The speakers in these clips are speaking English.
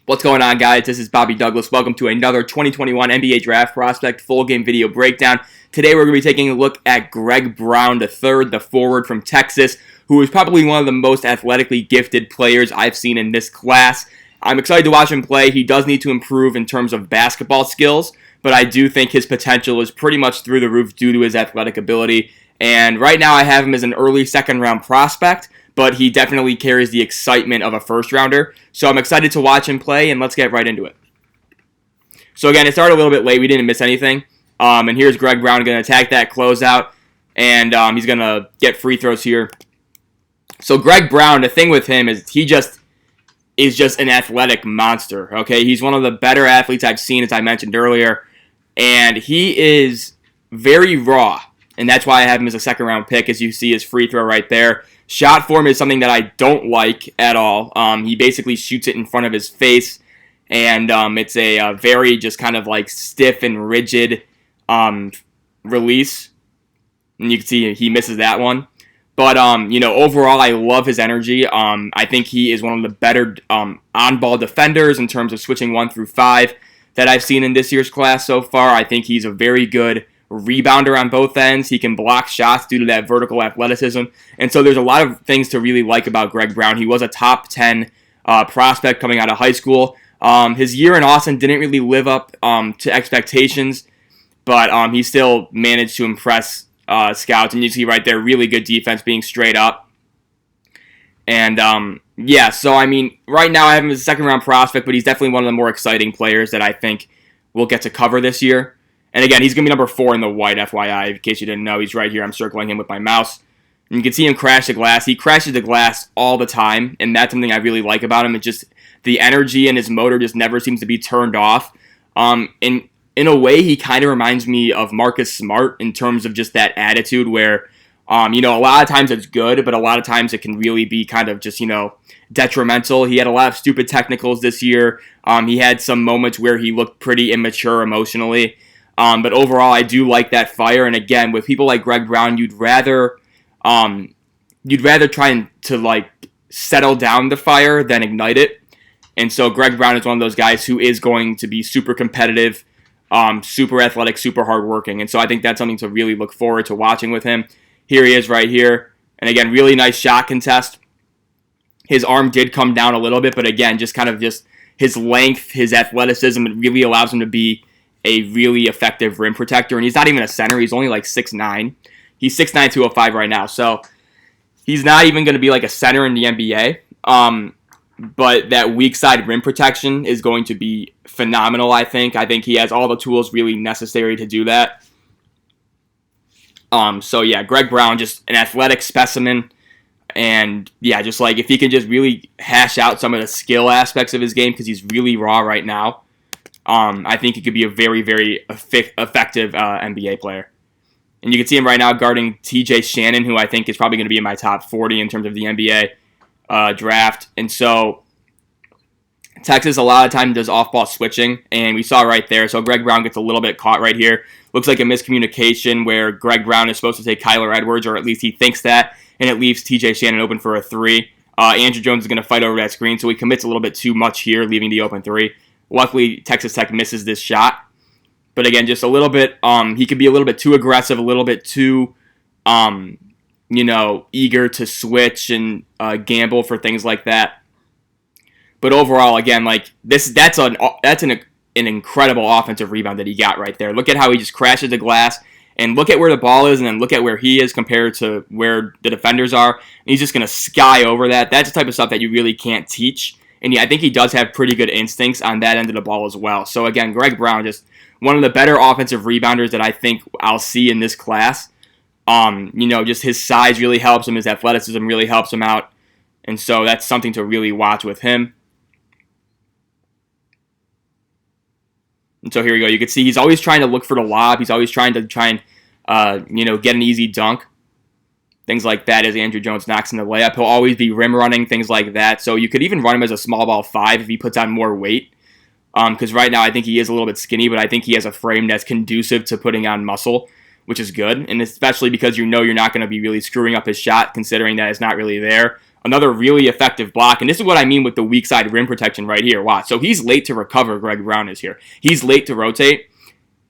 What's going on, guys? This is Bobby Douglas. Welcome to another 2021 NBA Draft Prospect full game video breakdown. Today we're going to be taking a look at Greg Brown III, the forward from Texas, who is probably one of the most athletically gifted players I've seen in this class. I'm excited to watch him play. He does need to improve in terms of basketball skills, but I do think his potential is pretty much through the roof due to his athletic ability. And right now I have him as an early second-round prospect, but he definitely carries the excitement of a first-rounder. So I'm excited to watch him play, and let's get right into it. So again, it started a little bit late. We didn't miss anything. And here's Greg Brown going to attack that closeout, and he's going to get free throws here. So Greg Brown, the thing with him is he is just an athletic monster, okay? He's one of the better athletes I've seen, as I mentioned earlier, and he is very raw, and that's why I have him as a second-round pick, as you see his free throw right there. Shot form is something that I don't like at all. He basically shoots it in front of his face, and it's a very just kind of like stiff and rigid release. And you can see he misses that one. But, overall, I love his energy. I think he is one of the better on-ball defenders in terms of switching 1 through 5 that I've seen in this year's class so far. I think he's a very good rebounder on both ends. He can block shots due to that vertical athleticism. And so there's a lot of things to really like about Greg Brown. He was a top 10 prospect coming out of high school. His year in Austin didn't really live up to expectations, but he still managed to impress scouts. And you see right there, really good defense being straight up. And so I mean, right now I have him as a second-round prospect, but he's definitely one of the more exciting players that I think we'll get to cover this year. And again, he's going to be number 4 in the white, FYI, in case you didn't know. He's right here. I'm circling him with my mouse. And you can see him crash the glass. He crashes the glass all the time, and that's something I really like about him. It's just the energy and his motor just never seems to be turned off. In a way, he kind of reminds me of Marcus Smart in terms of just that attitude where, a lot of times it's good, but a lot of times it can really be kind of just, detrimental. He had a lot of stupid technicals this year. He had some moments where he looked pretty immature emotionally. But overall, I do like that fire. And again, with people like Greg Brown, you'd rather try to settle down the fire than ignite it. And so Greg Brown is one of those guys who is going to be super competitive, super athletic, super hardworking. And so I think that's something to really look forward to watching with him. Here he is right here. And again, really nice shot contest. His arm did come down a little bit, but again, just his length, his athleticism, it really allows him to be a really effective rim protector, and he's not even a center. He's only 6'9". He's 6'9", 205 right now, so he's not even going to be a center in the NBA. But that weak side rim protection is going to be phenomenal, I think. I think he has all the tools really necessary to do that. Greg Brown, just an athletic specimen, and just if he can just really hash out some of the skill aspects of his game, because he's really raw right now. I think he could be a very, very effective NBA player. And you can see him right now guarding TJ Shannon, who I think is probably going to be in my top 40 in terms of the NBA draft. And so Texas a lot of time does off-ball switching, and we saw right there. So Greg Brown gets a little bit caught right here. Looks like a miscommunication where Greg Brown is supposed to take Kyler Edwards, or at least he thinks that, and it leaves TJ Shannon open for a 3. Andrew Jones is going to fight over that screen, so he commits a little bit too much here, leaving the open 3. Luckily, Texas Tech misses this shot. But again, just a little bit, he could be a little bit too aggressive, a little bit too, eager to switch and gamble for things like that. But overall, again, that's an incredible offensive rebound that he got right there. Look at how he just crashes the glass, and look at where the ball is, and then look at where he is compared to where the defenders are. And he's just going to sky over that. That's the type of stuff that you really can't teach. And I think he does have pretty good instincts on that end of the ball as well. So again, Greg Brown, just one of the better offensive rebounders that I think I'll see in this class. Just his size really helps him. His athleticism really helps him out. And so that's something to really watch with him. And so here we go. You can see he's always trying to look for the lob. He's always trying to get an easy dunk. Things like that as Andrew Jones knocks in the layup. He'll always be rim running, things like that. So you could even run him as a small ball 5 if he puts on more weight. Because right now I think he is a little bit skinny, but I think he has a frame that's conducive to putting on muscle, which is good, and especially because you know you're not going to be really screwing up his shot, considering that it's not really there. Another really effective block, and this is what I mean with the weak side rim protection right here. Watch. So he's late to recover, Greg Brown is here. He's late to rotate,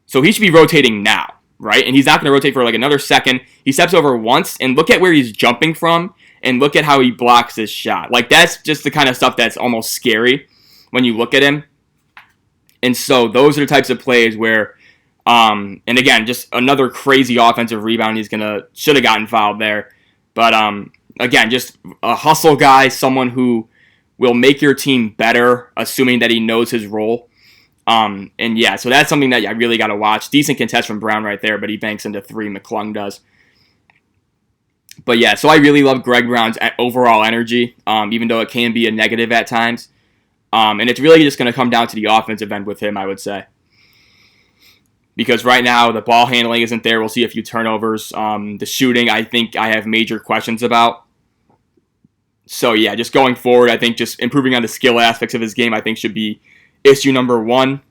so he should be rotating now, right? And he's not going to rotate for like another second. He steps over once, and look at where he's jumping from, and look at how he blocks this shot. Like, that's just the kind of stuff that's almost scary when you look at him. And so those are the types of plays where, and again, just another crazy offensive rebound. Should have gotten fouled there. But again, just a hustle guy, someone who will make your team better, assuming that he knows his role. And yeah, so that's something that I really got to watch. Decent contest from Brown right there, but he banks into three. McClung does. But yeah, so I really love Greg Brown's overall energy, even though it can be a negative at times. And it's really just going to come down to the offensive end with him, I would say. Because right now, the ball handling isn't there. We'll see a few turnovers. The shooting, I think I have major questions about. So yeah, just going forward, I think just improving on the skill aspects of his game, I think should be issue number one.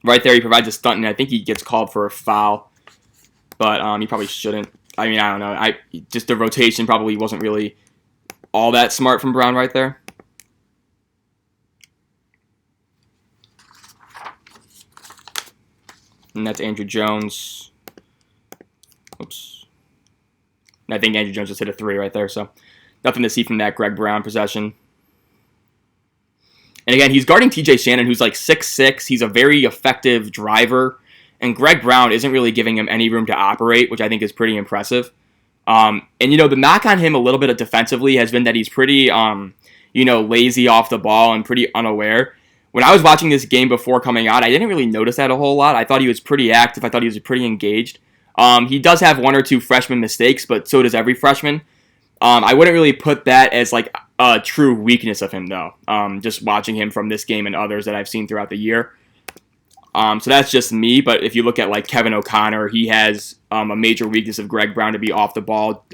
Right there, he provides a stunt, and I think he gets called for a foul. But he probably shouldn't. I mean, I don't know. Just the rotation probably wasn't really all that smart from Brown right there. And that's Andrew Jones. Oops. And I think Andrew Jones just hit a three right there. So nothing to see from that Greg Brown possession. And again, he's guarding TJ Shannon, who's like 6'6". He's a very effective driver. And Greg Brown isn't really giving him any room to operate, which I think is pretty impressive. And, the knock on him a little bit defensively has been that he's pretty, lazy off the ball and pretty unaware. When I was watching this game before coming out, I didn't really notice that a whole lot. I thought he was pretty active. I thought he was pretty engaged. He does have one or two freshman mistakes, but so does every freshman. I wouldn't really put that as like a true weakness of him, though, just watching him from this game and others that I've seen throughout the year. So that's just me, but if you look at like Kevin O'Connor, he has a major weakness of Greg Brown to be off ball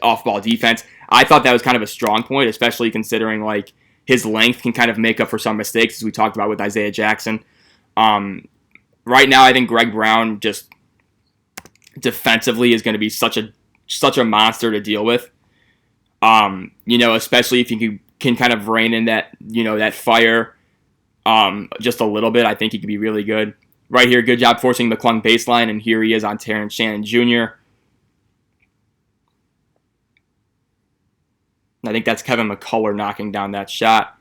defense. I thought that was kind of a strong point, especially considering like his length can kind of make up for some mistakes, as we talked about with Isaiah Jackson. Right now, I think Greg Brown just defensively is going to be such a monster to deal with. Especially if you can kind of rein in that that fire just a little bit. I think he could be really good. Right here, good job forcing McClung baseline, and here he is on Terrence Shannon Jr. I think that's Kevin McCullough knocking down that shot.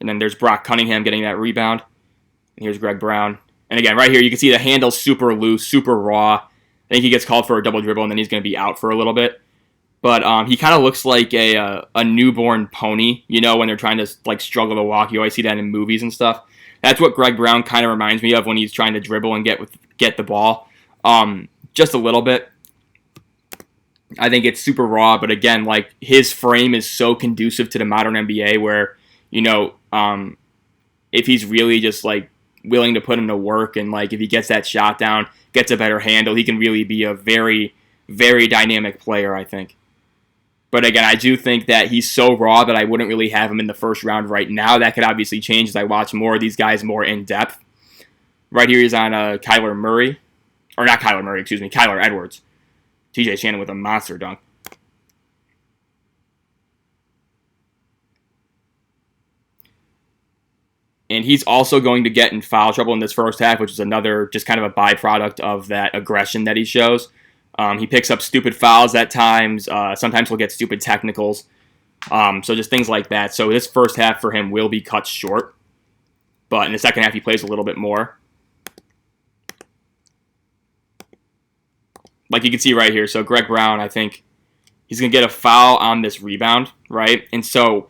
And then there's Brock Cunningham getting that rebound. And here's Greg Brown. And again, right here, you can see the handle super loose, super raw. I think he gets called for a double dribble, and then he's going to be out for a little bit. But he kind of looks like a newborn pony, when they're trying to like struggle to walk. You always see that in movies and stuff. That's what Greg Brown kind of reminds me of when he's trying to dribble and get the ball. Just a little bit. I think it's super raw, but again, like his frame is so conducive to the modern NBA where, if he's really just like willing to put him to work and like if he gets that shot down, gets a better handle, he can really be a very, very dynamic player, I think. But again, I do think that he's so raw that I wouldn't really have him in the first round right now. That could obviously change as I watch more of these guys more in depth. Right here he's on Kyler Edwards. TJ Shannon with a monster dunk. And he's also going to get in foul trouble in this first half, which is another just kind of a byproduct of that aggression that he shows. He picks up stupid fouls at times. Sometimes he'll get stupid technicals. So just things like that. So this first half for him will be cut short. But in the second half, he plays a little bit more. Like you can see right here. So Greg Brown, I think he's going to get a foul on this rebound, right? And so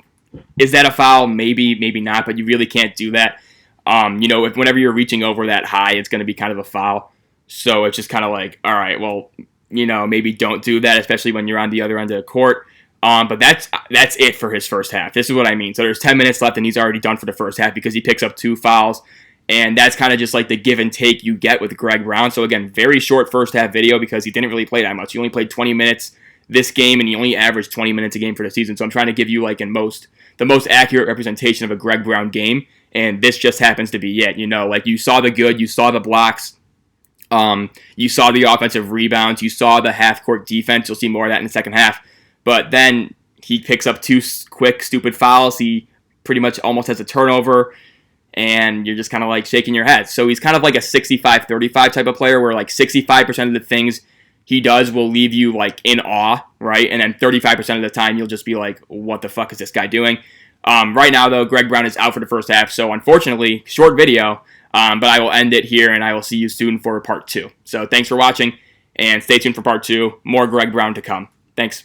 is that a foul? Maybe, maybe not. But you really can't do that. Whenever you're reaching over that high, it's going to be kind of a foul. So it's just kind of like, all right, well, maybe don't do that, especially when you're on the other end of the court. But that's it for his first half. This is what I mean. So there's 10 minutes left, and he's already done for the first half because he picks up 2 fouls. And that's kind of just like the give and take you get with Greg Brown. So again, very short first half video because he didn't really play that much. He only played 20 minutes this game, and he only averaged 20 minutes a game for the season. So I'm trying to give you like the most accurate representation of a Greg Brown game, and this just happens to be it. Like you saw the good, you saw the blocks, you saw the offensive rebounds, you saw the half-court defense. You'll see more of that in the second half. But then he picks up 2 quick, stupid fouls. He pretty much almost has a turnover, and you're just kind of like shaking your head. So he's kind of like a 65-35 type of player, where like 65% of the things he does will leave you like in awe, right? And then 35% of the time you'll just be like, what the fuck is this guy doing? Right now, though, Greg Brown is out for the first half, so unfortunately, short video, but I will end it here, and I will see you soon for part 2. So thanks for watching, and stay tuned for part 2. More Greg Brown to come. Thanks.